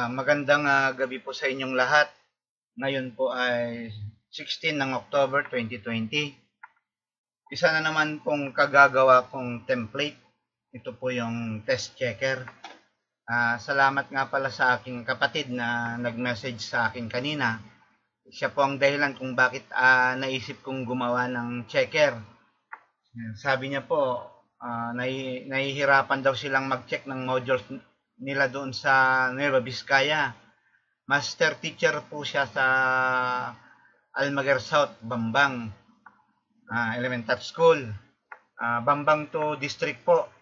Magandang gabi po sa inyong lahat. Ngayon po ay 16 ng October 2020. Isa na naman pong kagagawa kong template. Ito po yung test checker. Salamat nga pala sa aking kapatid na nag-message sa akin kanina. Siya po ang dahilan kung bakit naisip kong gumawa ng checker. Sabi niya po, nahihirapan daw silang mag-check ng modules nila doon sa Nueva Vizcaya. Master teacher po siya sa Almaguer South, Bambang Elementary School. Bambang to district po.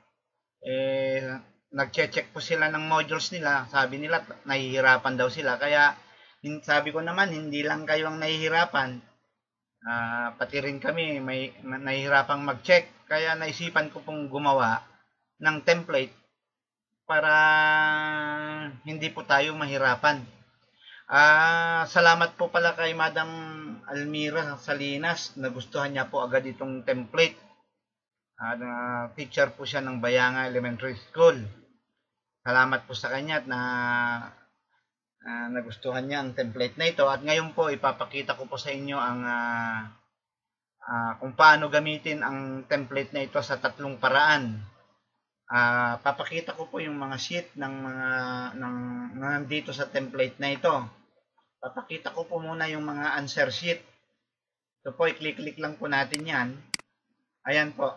Nagche-check po sila ng modules nila. Sabi nila nahihirapan daw sila. Kaya sabi ko naman, hindi lang kayo ang nahihirapan. Pati rin kami may nahihirapang mag-check. Kaya naisipan ko pong gumawa ng template para hindi po tayo mahirapan. Salamat po pala kay Madam Almira Salinas. Nagustuhan niya po agad itong template. Teacher po siya ng Bayanga Elementary School. Salamat po sa kanya at nagustuhan niya ang template na ito. At ngayon po ipapakita ko po sa inyo ang kung paano gamitin ang template na ito sa tatlong paraan. Papakita ko po yung mga sheet ng nandito sa template na ito. Papakita ko po muna yung mga answer sheet. Ito po, i-click-click lang po natin yan. Ayan po.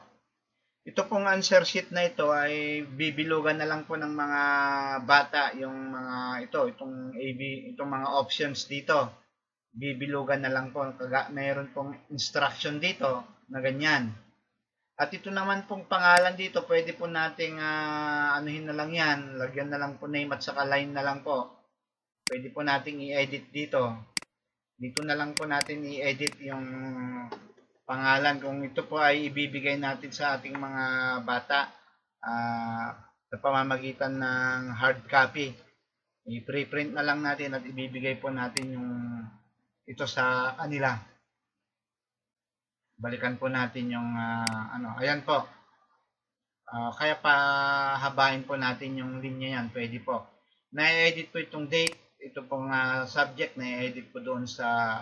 Ito pong answer sheet na ito ay bibilugan na lang po ng mga bata yung mga itong mga options dito. Bibilugan na lang po. Mayroon pong instruction dito na ganyan. At ito naman pong pangalan dito, pwede po nating anuhin na lang yan. Lagyan na lang po name at saka line na lang po. Pwede po nating i-edit dito. Dito na lang po natin i-edit yung pangalan. Kung ito po ay ibibigay natin sa ating mga bata sa pamamagitan ng hard copy. I-preprint na lang natin at ibibigay po natin ito sa kanila. Balikan po natin yung ayan po. Kaya pahabain po natin yung linya yan, pwede po. Na-edit po itong date, ito pong subject, na-edit po doon sa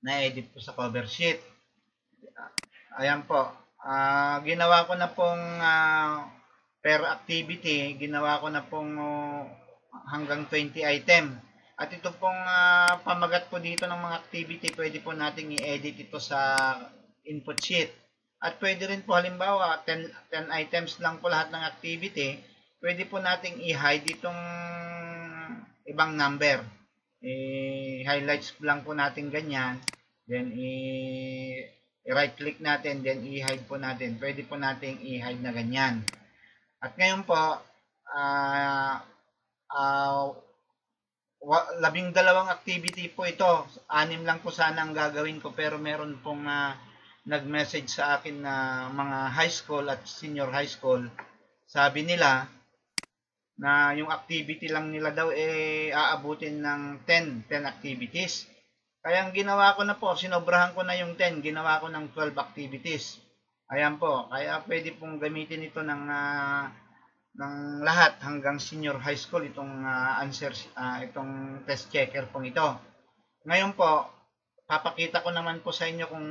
na-edit po sa cover sheet. Ayan po. Ginawa ko na pong per activity, ginawa ko na pong hanggang 20 item. At ito pong pamagat po dito ng mga activity, pwede po nating i-edit ito sa input sheet. At pwede rin po halimbawa, 10 items lang po lahat ng activity, pwede po nating i-hide itong ibang number. I-highlights lang po natin ganyan, then i-right click natin, then i-hide po natin. Pwede po nating i-hide na ganyan. At ngayon po, 12 activity po ito. 6 lang po sana ang gagawin ko, pero meron pong nag-message sa akin na mga high school at senior high school. Sabi nila na yung activity lang nila daw aabutin ng 10 activities. Kaya ang ginawa ko na po, sinobrahan ko na yung 10, ginawa ko ng 12 activities. Ayan po, kaya pwede pong gamitin ito ng lahat hanggang senior high school itong itong test checker pong ito. Ngayon po, papakita ko naman po sa inyo kung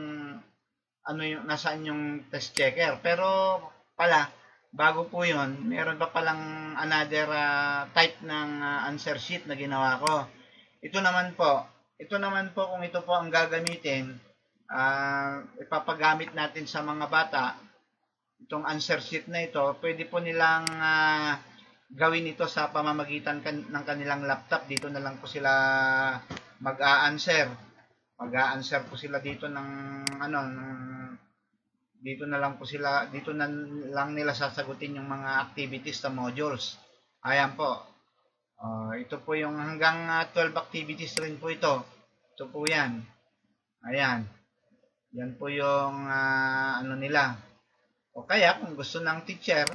nasaan yung test checker. Pero pala, bago po yun, meron pa palang another type ng answer sheet na ginawa ko. Ito naman po kung ito po ang gagamitin, ipapagamit natin sa mga bata. Itong answer sheet na ito, pwede po nilang gawin ito sa pamamagitan ng kanilang laptop. Dito na lang po sila mag-a-answer. Mag-a-answer po sila dito dito na lang nila sasagutin yung mga activities sa modules. Ayan po. Ito po yung hanggang 12 activities rin po ito. Ito po yan. Ayan. Yan po yung nila. O kaya kung gusto ng teacher,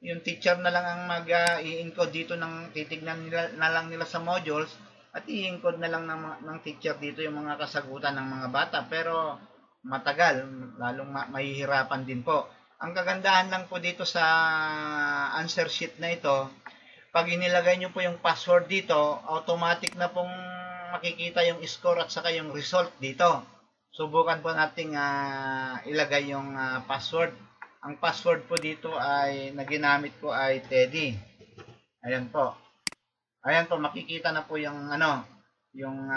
yung teacher na lang ang mag-i-encode dito titignan na lang nila sa modules at i-encode na lang ng teacher dito yung mga kasagutan ng mga bata. Pero matagal, lalong mahihirapan din po. Ang kagandahan lang po dito sa answer sheet na ito, pag inilagay nyo po yung password dito, automatic na pong makikita yung score at saka yung result dito. Subukan po nating ilagay yung password. Ang password po dito ay na ginamit ko ay Teddy. Ayan po. Ayan po, makikita na po yung yung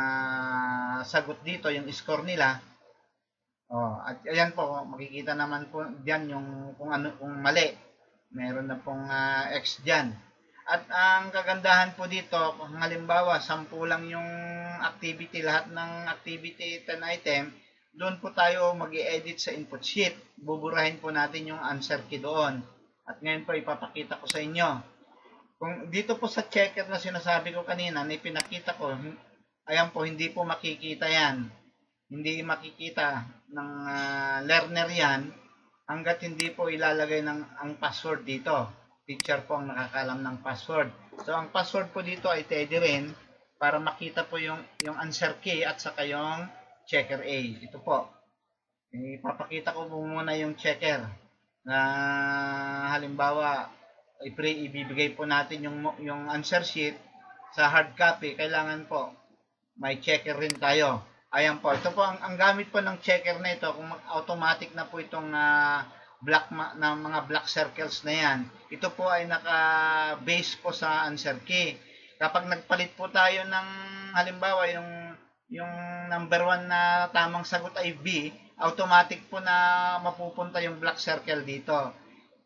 sagot dito, yung score nila. Oh, at ayan po, makikita naman po diyan yung kung mali. Meron na pong X diyan. At ang kagandahan po dito, kung halimbawa 10 lang yung activity, lahat ng activity 10 item, doon po tayo mag-i-edit sa input sheet. Buburahin po natin yung answer key doon. At ngayon po ipapakita ko sa inyo. Kung dito po sa checker na sinasabi ko kanina, na ipinakita ko, ayan po, hindi po makikita yan. Hindi makikita ng learner yan hanggat hindi po ilalagay ang password dito. Teacher po ang nakakaalam ng password. So, ang password po dito ay Teddy rin para makita po yung answer key at saka yung checker A. Ito po. Ipapakita ko po muna yung checker na halimbawa ibibigay po natin yung answer sheet sa hard copy. Kailangan po may checker rin tayo. Ayan po. Ito po ang gamit po ng checker na ito. Kung automatic na po itong mga black circles na yan. Ito po ay naka-base po sa answer key. Kapag nagpalit po tayo ng halimbawa yung number 1 na tamang sagot ay B, automatic po na mapupunta yung black circle dito.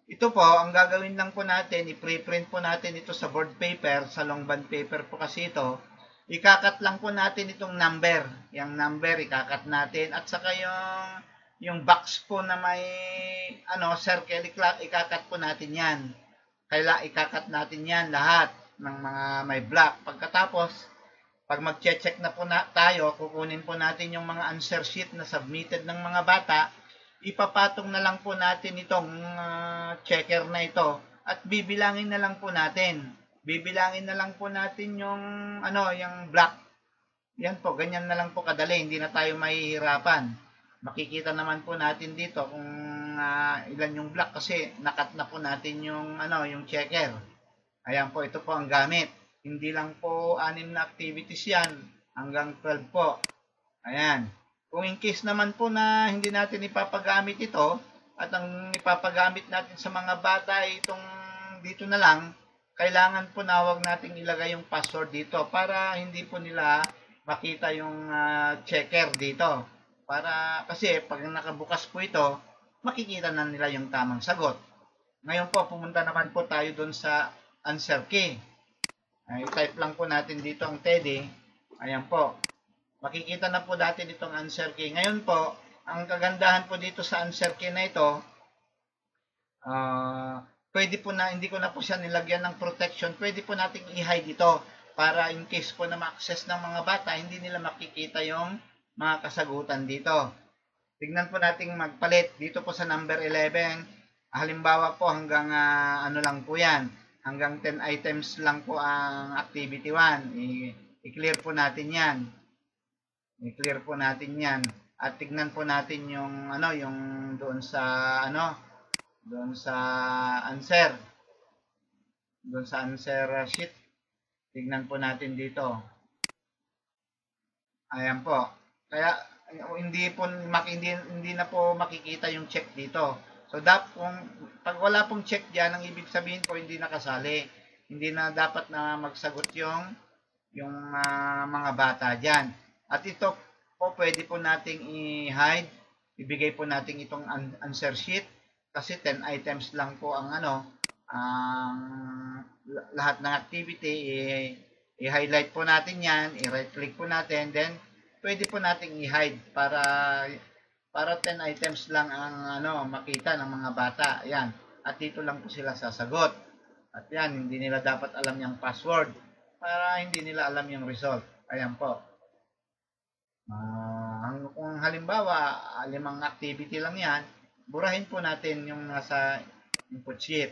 Ito po, ang gagawin lang po natin, i-preprint po natin ito sa board paper, sa long bond paper po kasi ito. Ikakat lang po natin itong number. Yung number, ikakat natin. At saka yung box po na may circle, ikakat po natin yan. Ikakat natin yan lahat ng mga may black. Pagkatapos, pag mag-check na po tayo, kukunin po natin yung mga answer sheet na submitted ng mga bata. Ipapatong na lang po natin itong checker na ito at bibilangin na lang po natin. Bibilangin na lang po natin yung black. Yan po, ganyan na lang po kadali, hindi na tayo mahihirapan. Makikita naman po natin dito kung ilan yung black kasi nakat na po natin yung checker. Ayan po, ito po ang gamit. Hindi lang po 6 na activities yan, hanggang 12 po. Ayan. Kung in case naman po na hindi natin ipapagamit ito, at ang ipapagamit natin sa mga bata ay itong dito na lang, kailangan po na huwag nating ilagay yung password dito para hindi po nila makita yung checker dito. Kasi pag nakabukas po ito, makikita na nila yung tamang sagot. Ngayon po, pumunta naman po tayo doon sa answer key. I-type lang po natin dito ang Teddy. Ayan po. Makikita na po natin itong answer key. Ngayon po, ang kagandahan po dito sa answer key na ito, pwede po na, hindi ko na po siya nilagyan ng protection, pwede po nating i-hide ito para in case po na ma-access ng mga bata, hindi nila makikita yung mga kasagutan dito. Tignan po nating magpalit. Dito po sa number 11, halimbawa po hanggang lang po yan, hanggang 10 items lang po ang activity 1. I-clear po natin yan. I-clear po natin yan. At tignan po natin yung yung doon sa doon sa answer. Doon sa answer sheet. Tignan po natin dito. Ayan po. Kaya hindi na po makikita yung check dito. So pag wala pong check diyan, ang ibig sabihin po hindi nakasali. Hindi na dapat na magsagot yung mga bata diyan. At ito po, pwede po nating i-hide. Ibigay po natin itong answer sheet. Kasi 10 items lang po ang lahat ng activity. I-highlight po natin yan. I-right click po natin. Then, pwede po nating i-hide para 10 items lang ang makita ng mga bata. Ayan. At dito lang po sila sasagot. At yan, hindi nila dapat alam yung password para hindi nila alam yung result. Ayan po. Kung halimbawa 5 activity lang yan, burahin po natin yung nasa input sheet.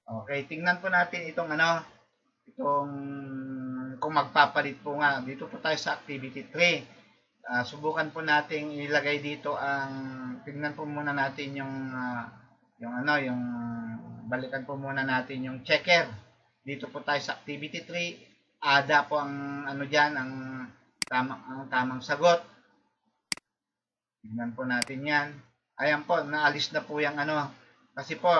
Okay, tingnan po natin itong kung magpapalit po nga. Dito po tayo sa activity 3. Subukan po nating ilagay dito tingnan po muna natin yung balikan po muna natin yung checker. Dito po tayo sa activity 3. ADA po ang ano diyan, ang tamang sagot. Tingnan po natin 'yan. Ayan po, naalis na po 'yang ano. Kasi po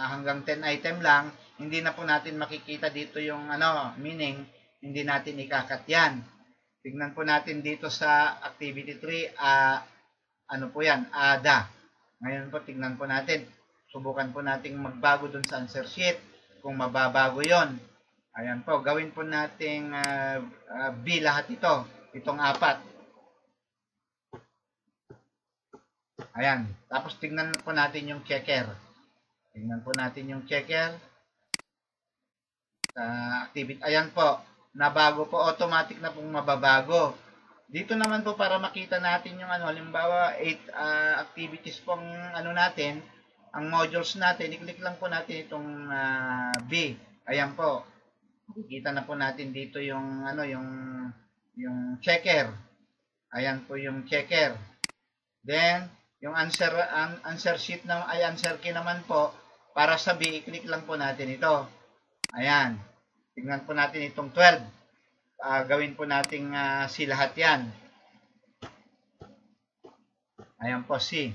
hanggang 10 item lang, hindi na po natin makikita dito yung ano, meaning hindi natin ikakat 'yan. Tingnan po natin dito sa activity 3, ano po 'yan, ADA. Ngayon po tingnan po natin. Subukan po nating magbago dun sa answer sheet kung mababago 'yon. Ayan po, gawin po nating B lahat ito. Itong 4. Ayan. Tapos tingnan po natin yung checker. Tingnan po natin yung checker. Sa activity. Ayan po. Nabago po. Automatic na pong mababago. Dito naman po para makita natin yung ano. Halimbawa, 8 activities pong ano natin. Ang modules natin. I-click lang po natin itong B. Ayan po. Makikita na po natin dito yung ano, yung checker. Ayan po yung checker. Then, yung answer sheet na ay answer key naman po, para sa B, i-click lang po natin ito. Ayan. Tingnan po natin itong 12. Gawin po nating C lahat yan. Ayan po, C.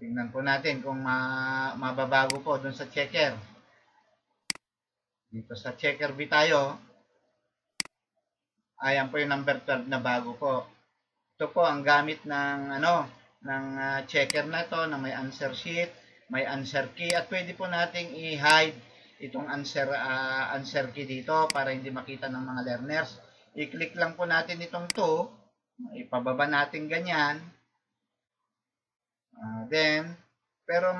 Tingnan po natin kung mababago po dun sa checker. Dito sa checker B tayo. Ayan po yung number 12 na bago po. Ito po ang gamit ng ano, ng checker na to na may answer sheet, may answer key, at pwede po nating i-hide itong answer key dito para hindi makita ng mga learners. I-click lang po natin itong 2, ipababa natin ganyan. Pero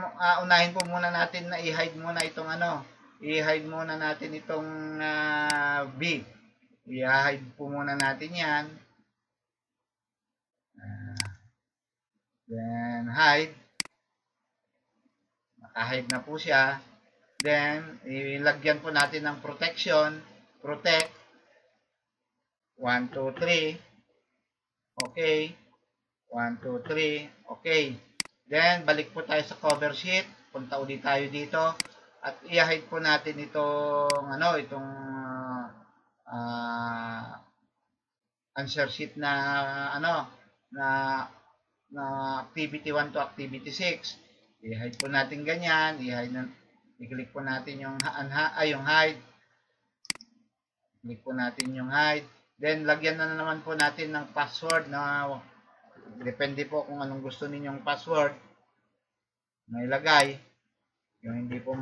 unahin po muna natin na i-hide muna itong ano, i-hide muna natin itong B. I-hide po muna natin yan. Then, hide. Naka-hide na po siya. Then, ilagyan po natin ng protection. Protect. 1, 2, 3. Okay. 1, 2, 3. Okay. Then, balik po tayo sa cover sheet. Punta ulit tayo dito. At i-hide po natin itong, ano, itong answer sheet na, ano, na activity 1 to activity 6. I-hide po natin ganyan. I-click po natin yung hide. Click po natin yung hide. Then, lagyan na naman po natin ng password na depende po kung anong gusto ninyong password na ilagay. Yung hindi po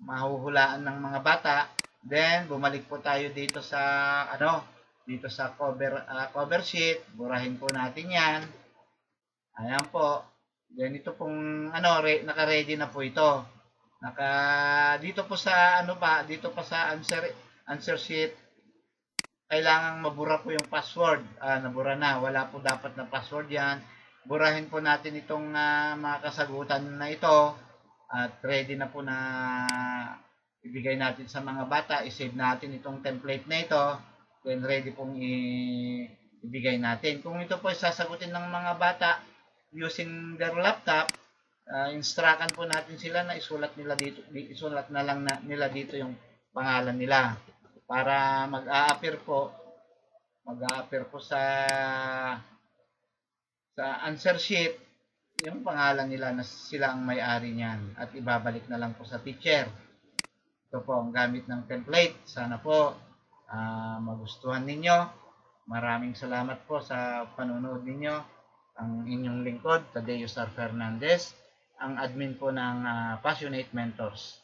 mahuhulaan ng mga bata. Then, bumalik po tayo dito sa, ano, dito sa cover sheet. Burahin po natin yan. Ayan po. Then ito pong ano, naka-ready na po ito. Dito po sa ano pa, dito pa sa answer sheet, kailangang mabura po yung password. Nabura na. Wala po dapat na password yan. Burahin po natin itong mga kasagutan na ito. At ready na po na ibigay natin sa mga bata. I-save natin itong template na ito. Then ready pong ibigay natin. Kung ito po sasagutin ng mga bata using their laptop, instructan po natin sila na isulat na lang nila dito yung pangalan nila para mag-a-appear po sa answer sheet yung pangalan nila na sila ang may-ari niyan, at ibabalik na lang po sa teacher. Ito po ang gamit ng template. Sana po magustuhan ninyo. Maraming salamat po sa panonood ninyo. Ang inyong lingkod, Tadeo Sar Fernandez, ang admin po ng Passionate Mentors.